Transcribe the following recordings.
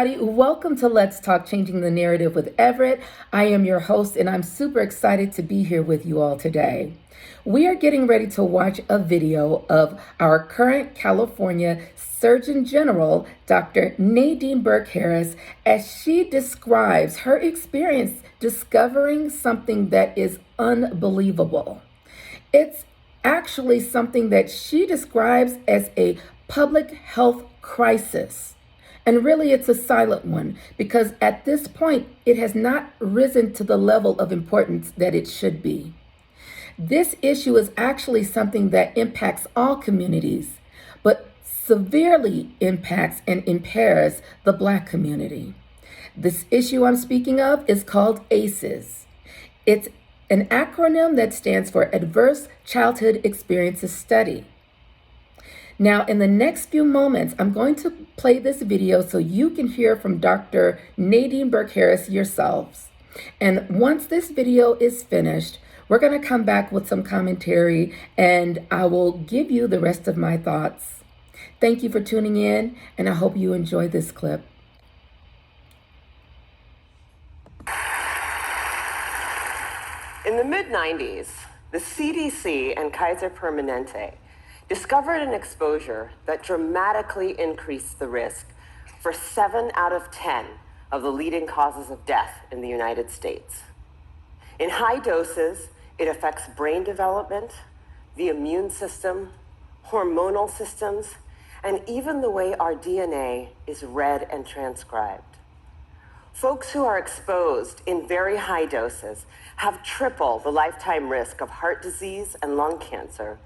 everybody. Welcome to Let's Talk Changing the Narrative with Everett. I am your host, and I'm super excited to be here with you all today. We are getting ready to watch a video of our current California Surgeon General, Dr. Nadine Burke Harris, as she describes her experience discovering something that is unbelievable. It's actually something that she describes as a public health crisis. And really, it's a silent one because at this point, it has not risen to the level of importance that it should be. This issue is actually something that impacts all communities, but severely impacts and impairs the Black community. This issue I'm speaking of is called ACEs. It's an acronym that stands for Adverse Childhood Experiences Study. Now, in the next few moments, I'm going to play this video so you can hear from Dr. Nadine Burke Harris yourselves. And once this video is finished, we're going to come back with some commentary and I will give you the rest of my thoughts. Thank you for tuning in, and I hope you enjoy this clip. In the mid-90s, the CDC and Kaiser Permanente discovered an exposure that dramatically increased the risk for 7 out of 10 of the leading causes of death in the United States. In high doses, it affects brain development, the immune system, hormonal systems, and even the way our DNA is read and transcribed. Folks who are exposed in very high doses have triple the lifetime risk of heart disease and lung cancer,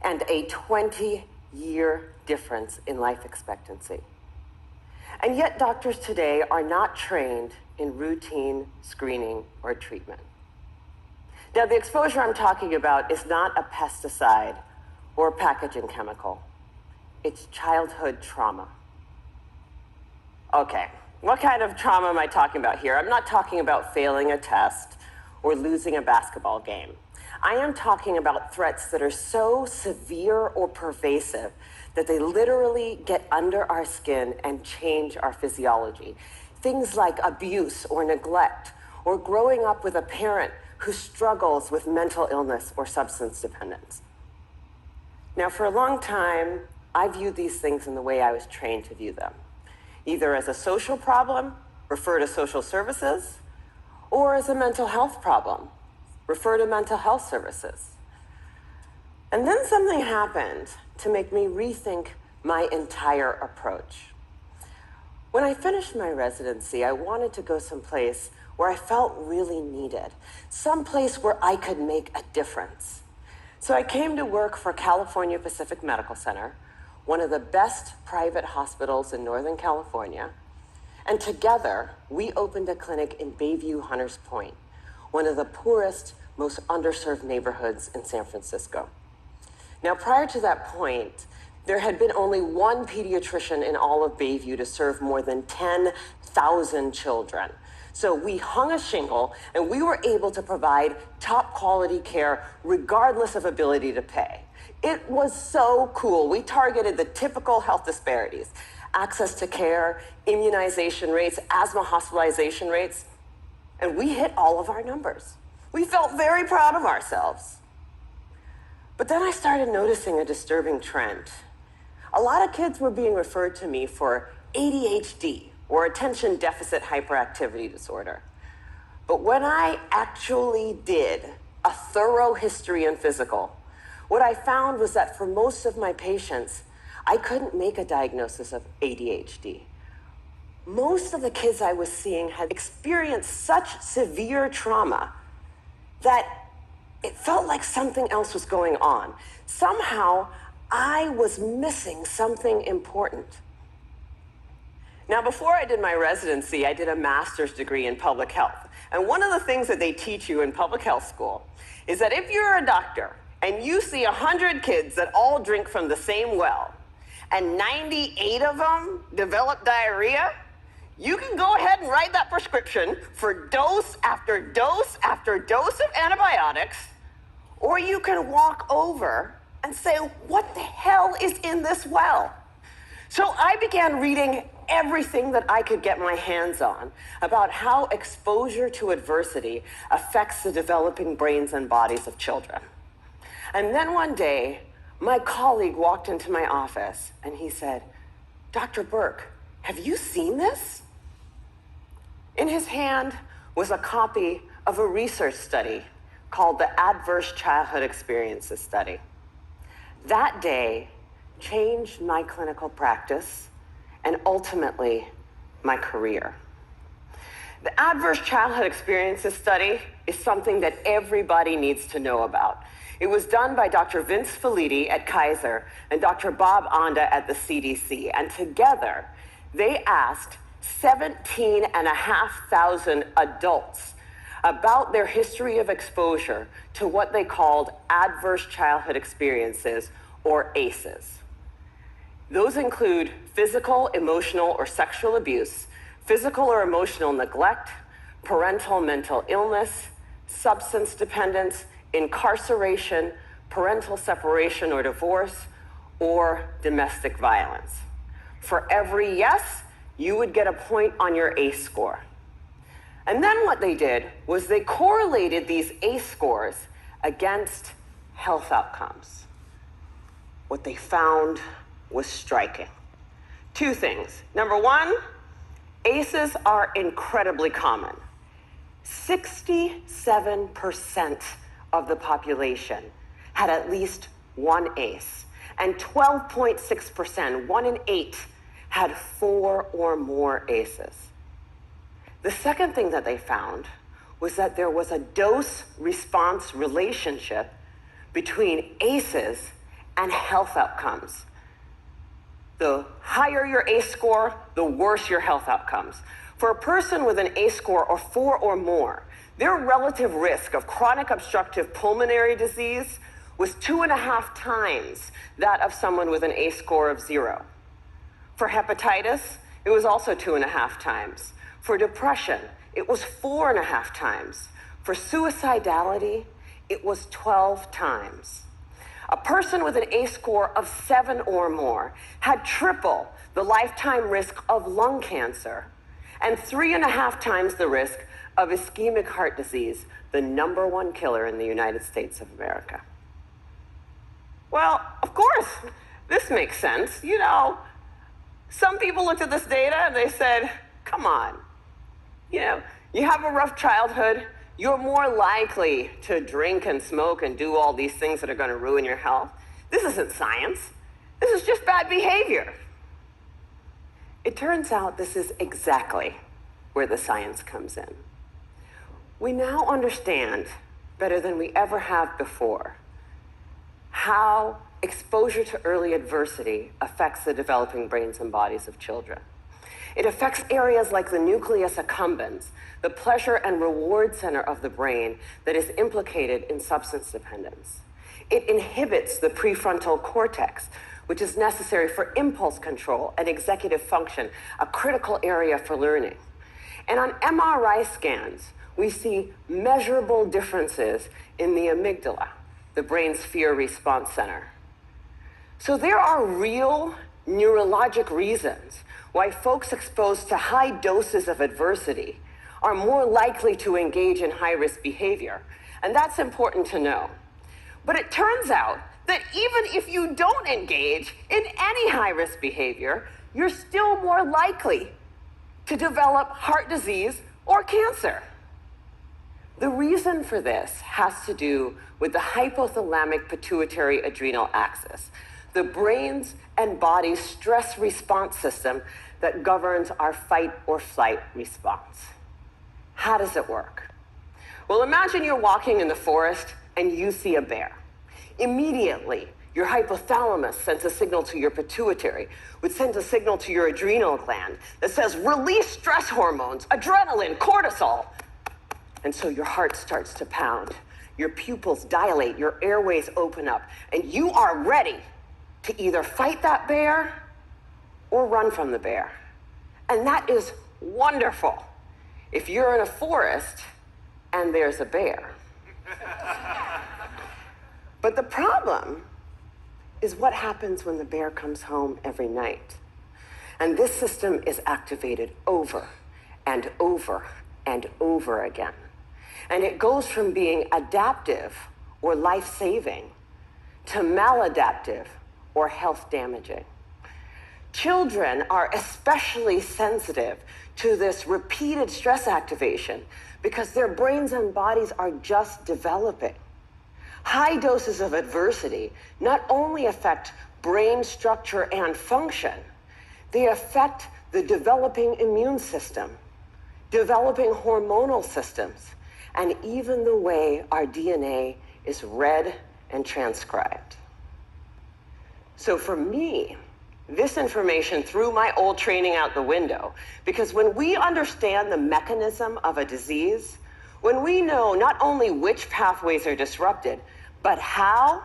and a 20-year difference in life expectancy. And yet doctors today are not trained in routine screening or treatment. Now, the exposure I'm talking about is not a pesticide or a packaging chemical. It's childhood trauma. Okay, what kind of trauma am I talking about here? I'm not talking about failing a test or losing a basketball game. I am talking about threats that are so severe or pervasive that they literally get under our skin and change our physiology. Things like abuse or neglect, or growing up with a parent who struggles with mental illness or substance dependence. Now, for a long time, I viewed these things in the way I was trained to view them, either as a social problem, refer to social services, or as a mental health problem, refer to mental health services. And then something happened to make me rethink my entire approach. When I finished my residency, I wanted to go someplace where I felt really needed, someplace where I could make a difference. So I came to work for California Pacific Medical Center, one of the best private hospitals in Northern California. And together, we opened a clinic in Bayview, Hunters Point, one of the poorest, most underserved neighborhoods in San Francisco. Now, prior to that point, there had been only one pediatrician in all of Bayview to serve more than 10,000 children. So we hung a shingle and we were able to provide top quality care regardless of ability to pay. It was so cool. We targeted the typical health disparities: access to care, immunization rates, asthma hospitalization rates, and we hit all of our numbers. We felt very proud of ourselves. But then I started noticing a disturbing trend. A lot of kids were being referred to me for ADHD, or attention deficit hyperactivity disorder. But when I actually did a thorough history and physical, what I found was that for most of my patients, I couldn't make a diagnosis of ADHD. Most of the kids I was seeing had experienced such severe trauma that it felt like something else was going on. Somehow, I was missing something important. Now, before I did my residency, I did a master's degree in public health. And one of the things that they teach you in public health school is that if you're a doctor and you see 100 kids that all drink from the same well, and 98 of them develop diarrhea, you can go ahead and write that prescription for dose after dose after dose of antibiotics, or you can walk over and say, what the hell is in this well? So I began reading everything that I could get my hands on about how exposure to adversity affects the developing brains and bodies of children. And then one day, my colleague walked into my office and he said, "Dr. Burke, have you seen this?" In his hand was a copy of a research study called the Adverse Childhood Experiences Study. That day changed my clinical practice and ultimately my career. The Adverse Childhood Experiences Study is something that everybody needs to know about. It was done by Dr. Vince Felitti at Kaiser and Dr. Bob Onda at the CDC, and together they asked 17,500 adults about their history of exposure to what they called adverse childhood experiences, or ACEs. Those include physical, emotional, or sexual abuse, physical or emotional neglect, parental mental illness, substance dependence, incarceration, parental separation or divorce, or domestic violence. For every yes, you would get a point on your ACE score. And then what they did was they correlated these ACE scores against health outcomes. What they found was striking. Two things. Number one, ACEs are incredibly common. 67% of the population had at least one ACE, and 12.6%, 1 in 8, had 4 or more ACEs. The second thing that they found was that there was a dose-response relationship between ACEs and health outcomes. The higher your ACE score, the worse your health outcomes. For a person with an ACE score of 4 or more, their relative risk of chronic obstructive pulmonary disease was 2.5 times that of someone with an ACE score of 0. For hepatitis, it was also 2.5 times. For depression, it was 4.5 times. For suicidality, it was 12 times. A person with an ACE score of 7 or more had triple the lifetime risk of lung cancer and 3.5 times the risk of ischemic heart disease, the #1 killer in the United States of America. Well, of course, this makes sense. You know, some people looked at this data and they said, come on, you have a rough childhood, you're more likely to drink and smoke and do all these things that are going to ruin your health. This isn't science. This is just bad behavior. It turns out this is exactly where the science comes in. We now understand better than we ever have before how exposure to early adversity affects the developing brains and bodies of children. It affects areas like the nucleus accumbens, the pleasure and reward center of the brain that is implicated in substance dependence. It inhibits the prefrontal cortex, which is necessary for impulse control and executive function, a critical area for learning. And on MRI scans, we see measurable differences in the amygdala, the brain's fear response center. So there are real neurologic reasons why folks exposed to high doses of adversity are more likely to engage in high-risk behavior. And that's important to know. But it turns out that even if you don't engage in any high-risk behavior, you're still more likely to develop heart disease or cancer. The reason for this has to do with the hypothalamic pituitary adrenal axis, the brain's and body's stress response system that governs our fight or flight response. How does it work? Well, imagine you're walking in the forest and you see a bear. Immediately, your hypothalamus sends a signal to your pituitary, which sends a signal to your adrenal gland that says, release stress hormones, adrenaline, cortisol. And so your heart starts to pound, your pupils dilate, your airways open up, and you are ready to either fight that bear or run from the bear. And that is wonderful if you're in a forest and there's a bear. But the problem is what happens when the bear comes home every night. And this system is activated over and over and over again. And it goes from being adaptive or life-saving to maladaptive or health-damaging. Children are especially sensitive to this repeated stress activation because their brains and bodies are just developing. High doses of adversity not only affect brain structure and function, they affect the developing immune system, developing hormonal systems, and even the way our DNA is read and transcribed. So for me, this information threw my old training out the window, because when we understand the mechanism of a disease, when we know not only which pathways are disrupted, but how,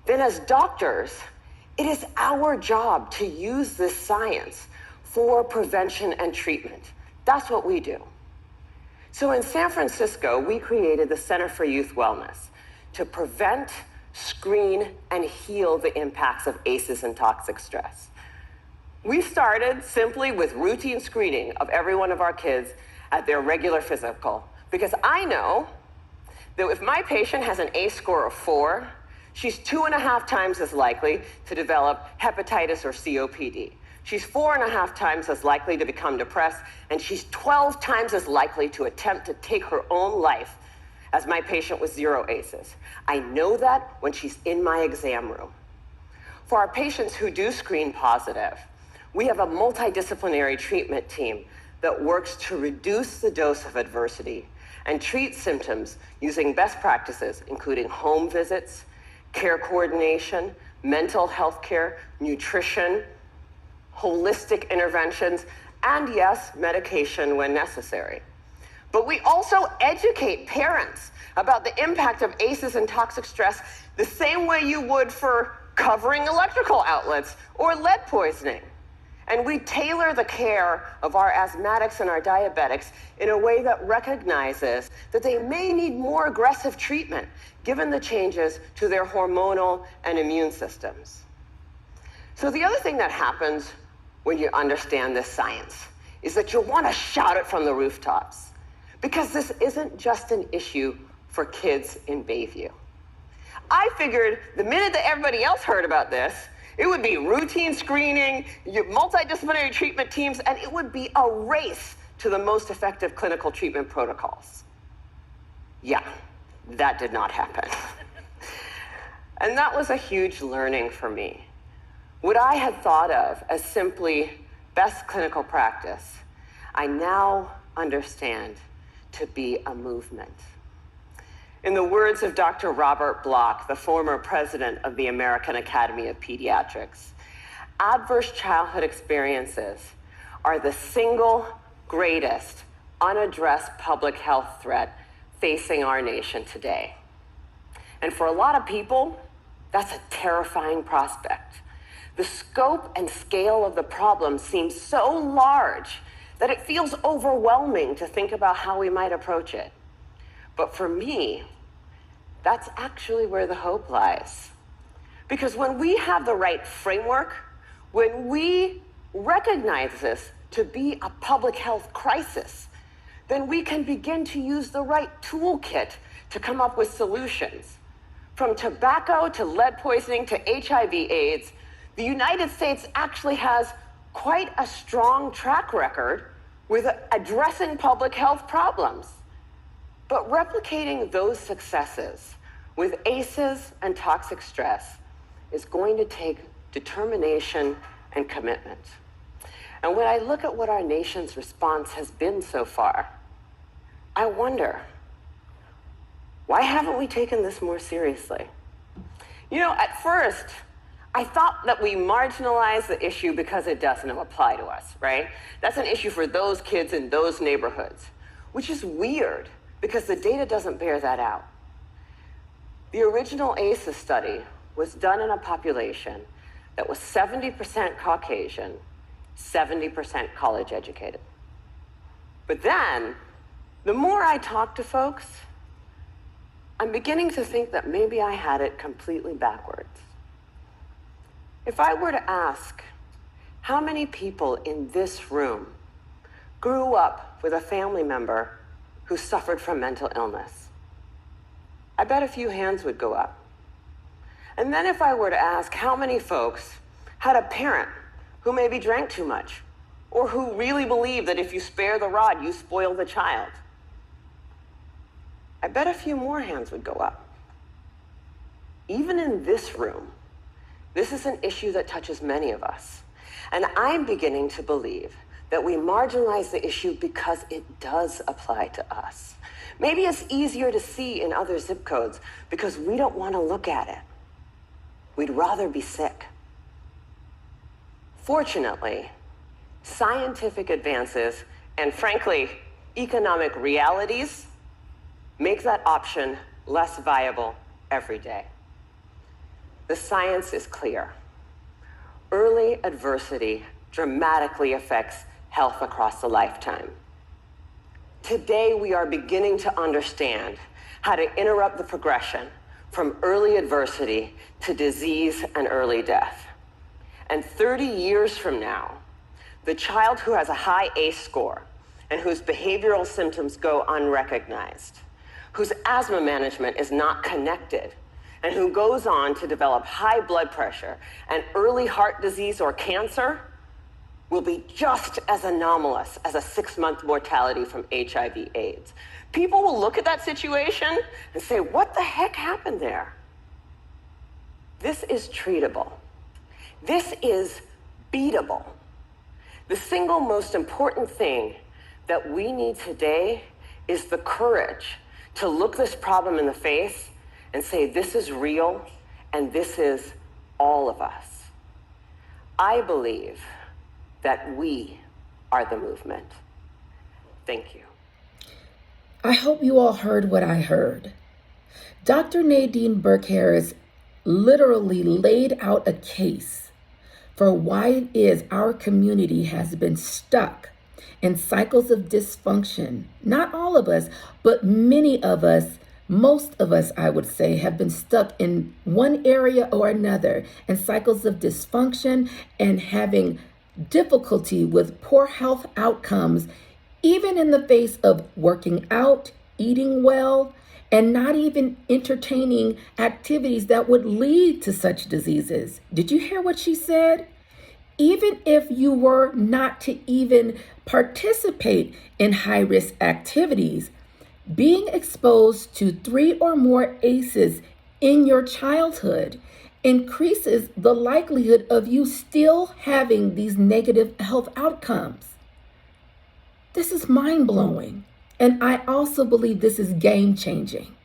then as doctors, it is our job to use this science for prevention and treatment. That's what we do. So in San Francisco, we created the Center for Youth Wellness to prevent, screen, and heal the impacts of ACEs and toxic stress. We started simply with routine screening of every one of our kids at their regular physical, because I know that if my patient has an ACE score of 4, she's 2.5 times as likely to develop hepatitis or COPD. She's 4.5 times as likely to become depressed, and she's 12 times as likely to attempt to take her own life as my patient with 0 ACEs. I know that when she's in my exam room. For our patients who do screen positive, we have a multidisciplinary treatment team that works to reduce the dose of adversity and treat symptoms using best practices, including home visits, care coordination, mental health care, nutrition, holistic interventions, and yes, medication when necessary. But we also educate parents about the impact of ACEs and toxic stress the same way you would for covering electrical outlets or lead poisoning. And we tailor the care of our asthmatics and our diabetics in a way that recognizes that they may need more aggressive treatment given the changes to their hormonal and immune systems. So the other thing that happens when you understand this science is that you'll want to shout it from the rooftops, because this isn't just an issue for kids in Bayview. I figured the minute that everybody else heard about this, it would be routine screening, multidisciplinary treatment teams, and it would be a race to the most effective clinical treatment protocols. Yeah, that did not happen. And that was a huge learning for me. What I had thought of as simply best clinical practice, I now understand to be a movement. In the words of Dr. Robert Block, the former president of the American Academy of Pediatrics, adverse childhood experiences are the single greatest unaddressed public health threat facing our nation today. And for a lot of people, that's a terrifying prospect. The scope and scale of the problem seems so large that it feels overwhelming to think about how we might approach it. But for me, that's actually where the hope lies. Because when we have the right framework, when we recognize this to be a public health crisis, then we can begin to use the right toolkit to come up with solutions. From tobacco to lead poisoning to HIV/AIDS, the United States actually has quite a strong track record with addressing public health problems. But replicating those successes with ACEs and toxic stress is going to take determination and commitment. And when I look at what our nation's response has been so far, I wonder, why haven't we taken this more seriously? You know, at first, I thought that we marginalized the issue because it doesn't apply to us, right? That's an issue for those kids in those neighborhoods, which is weird because the data doesn't bear that out. The original ACEs study was done in a population that was 70% Caucasian, 70% college educated. But then, the more I talk to folks, I'm beginning to think that maybe I had it completely backwards. If I were to ask, How many people in this room grew up with a family member who suffered from mental illness? I bet a few hands would go up. And then if I were to ask how many folks had a parent who maybe drank too much, or who really believed that if you spare the rod, you spoil the child, I bet a few more hands would go up. Even in this room, this is an issue that touches many of us. And I'm beginning to believe that we marginalize the issue because it does apply to us. Maybe it's easier to see in other zip codes because we don't want to look at it. We'd rather be sick. Fortunately, scientific advances and, frankly, economic realities make that option less viable every day. The science is clear. Early adversity dramatically affects health across a lifetime. Today, we are beginning to understand how to interrupt the progression from early adversity to disease and early death. And 30 years from now, the child who has a high ACE score and whose behavioral symptoms go unrecognized, whose asthma management is not connected, and who goes on to develop high blood pressure and early heart disease or cancer will be just as anomalous as a 6-month mortality from HIV/AIDS. People will look at that situation and say, what the heck happened there? This is treatable. This is beatable. The single most important thing that we need today is the courage to look this problem in the face and say, this is real and this is all of us. I believe that we are the movement. Thank you. I hope you all heard what I heard. Dr. Nadine Burke Harris literally laid out a case for why it is our community has been stuck in cycles of dysfunction. Not all of us, but many of us, most of us, I would say, have been stuck in one area or another in cycles of dysfunction and having difficulty with poor health outcomes, even in the face of working out, eating well, and not even entertaining activities that would lead to such diseases. Did you hear what she said? Even if you were not to even participate in high-risk activities, being exposed to 3 or more ACEs in your childhood increases the likelihood of you still having these negative health outcomes. This is mind-blowing. And I also believe this is game-changing.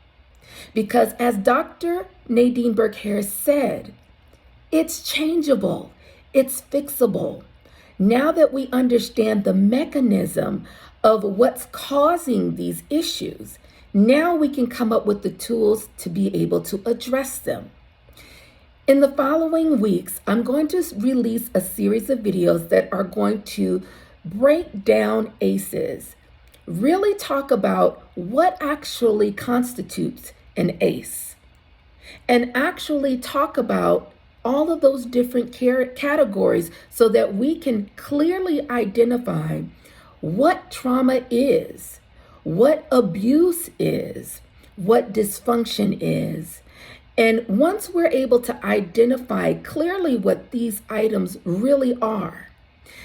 Because as Dr. Nadine Burke Harris said, it's changeable, it's fixable. Now that we understand the mechanism of what's causing these issues, now we can come up with the tools to be able to address them. In the following weeks, I'm going to release a series of videos that are going to break down ACEs, really talk about what actually constitutes an ACE, and actually talk about all of those different categories so that we can clearly identify what trauma is, what abuse is, what dysfunction is. And once we're able to identify clearly what these items really are,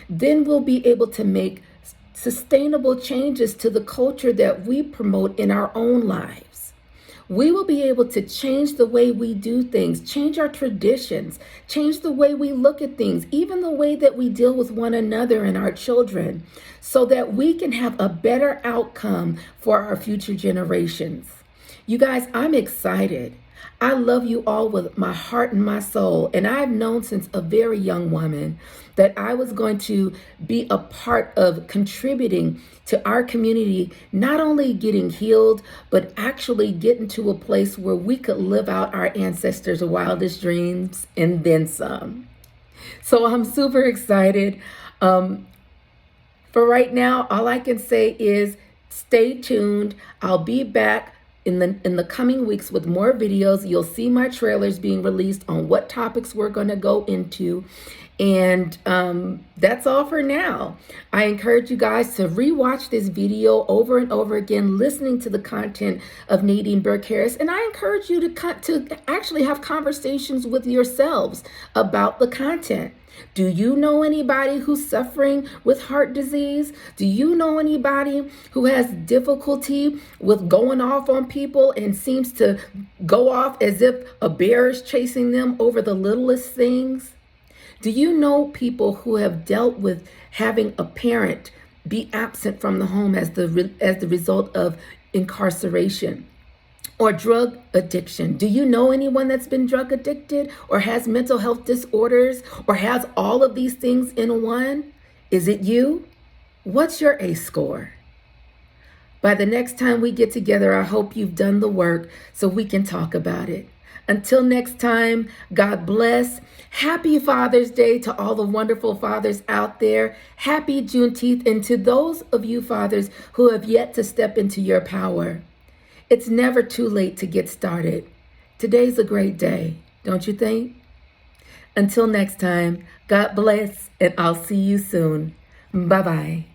then we'll be able to make sustainable changes to the culture that we promote in our own lives. We will be able to change the way we do things, change our traditions, change the way we look at things, even the way that we deal with one another and our children, so that we can have a better outcome for our future generations. You guys, I'm excited. I love you all with my heart and my soul. And I've known since a very young woman that I was going to be a part of contributing to our community, not only getting healed, but actually getting to a place where we could live out our ancestors' wildest dreams and then some. So I'm super excited. For right now, all I can say is stay tuned. I'll be back in the coming weeks with more videos. You'll see my trailers being released on what topics we're going to go into. And that's all for now. I encourage you guys to rewatch this video over and over again, listening to the content of Nadine Burke Harris. And I encourage you to actually have conversations with yourselves about the content. Do you know anybody who's suffering with heart disease? Do you know anybody who has difficulty with going off on people and seems to go off as if a bear is chasing them over the littlest things? Do you know people who have dealt with having a parent be absent from the home as the result of incarceration or drug addiction? Do you know anyone that's been drug addicted or has mental health disorders or has all of these things in one? Is it you? What's your ACE score? By the next time we get together, I hope you've done the work so we can talk about it. Until next time, God bless. Happy Father's Day to all the wonderful fathers out there. Happy Juneteenth, and to those of you fathers who have yet to step into your power. It's never too late to get started. Today's a great day, don't you think? Until next time, God bless, and I'll see you soon. Bye-bye.